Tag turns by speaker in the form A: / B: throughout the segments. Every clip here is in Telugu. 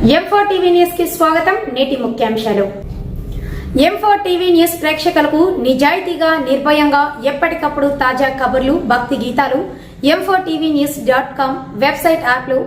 A: M4 టీవీ న్యూస్ కి స్వాగతం. నేటి ముఖ్యాంశాలు. M4 టీవీ న్యూస్ ప్రేక్షకులకు నిజాయితీగా, నిర్భయంగా ఎప్పటికప్పుడు తాజా కబుర్లు, భక్తి గీతాలు m4tvnews.com వెబ్సైట్ యాప్లో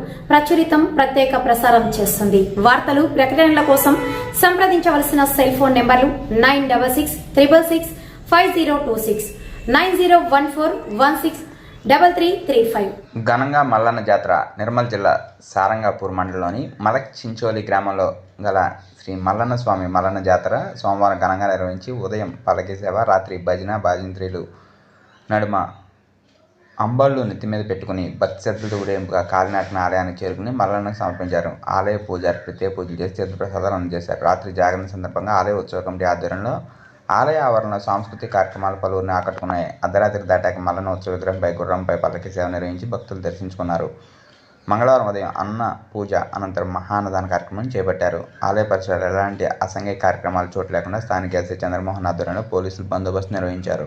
A: ప్రత్యేక ప్రసారం చేస్తుంది. వార్తలు, ప్రకటనల కోసం సంప్రదించవలసిన సెల్ ఫోన్ నెంబర్లు 9666665026 9014163335.
B: ఘనంగా మల్లన్న జాతర నిర్మల్ జిల్లా సారంగపూర్ మండలంలోని మలక్ చించోలి గ్రామంలో గల శ్రీ మల్లన్న స్వామి మల్లన్న జాతర సోమవారం ఘనంగా నిర్వహించి ఉదయం పల్లకి సేవ, రాత్రి భజన భాజంత్రీలు నడుమ అంబళ్ళు నెత్తి మీద పెట్టుకుని భక్తి శ్రద్ధలతో ఊరేగింపుగా కాలినాటిన ఆలయానికి చేరుకుని మల్లన్నకు సమర్పించారు. ఆలయ పూజారి ప్రత్యేక పూజలు చేసి తీర్థప్రసాదాలు అందజేశారు. రాత్రి జాగరణ సందర్భంగా ఆలయ ఉత్సవ కమిటీ ఆధ్వర్యంలో ఆలయ ఆవరణలో సాంస్కృతిక కార్యక్రమాలు పలువురిని ఆకట్టుకున్నాయి. అర్ధరాత్రి దాటాక మల్లన్న ఉత్సవ విగ్రహంపై గుర్రంపై పల్లకి సేవ నిర్వహించి భక్తులు దర్శించుకున్నారు. మంగళవారం ఉదయం అన్న పూజ అనంతరం మహాన్నదాన కార్యక్రమం చేపట్టారు. ఆలయ పరిసరాలు ఎలాంటి అసాంఘిక కార్యక్రమాలు చోటు లేకుండా స్థానిక ఎస్ఐ చంద్రమోహన్ ఆధ్వర్యంలో పోలీసులు బందోబస్తు నిర్వహించారు.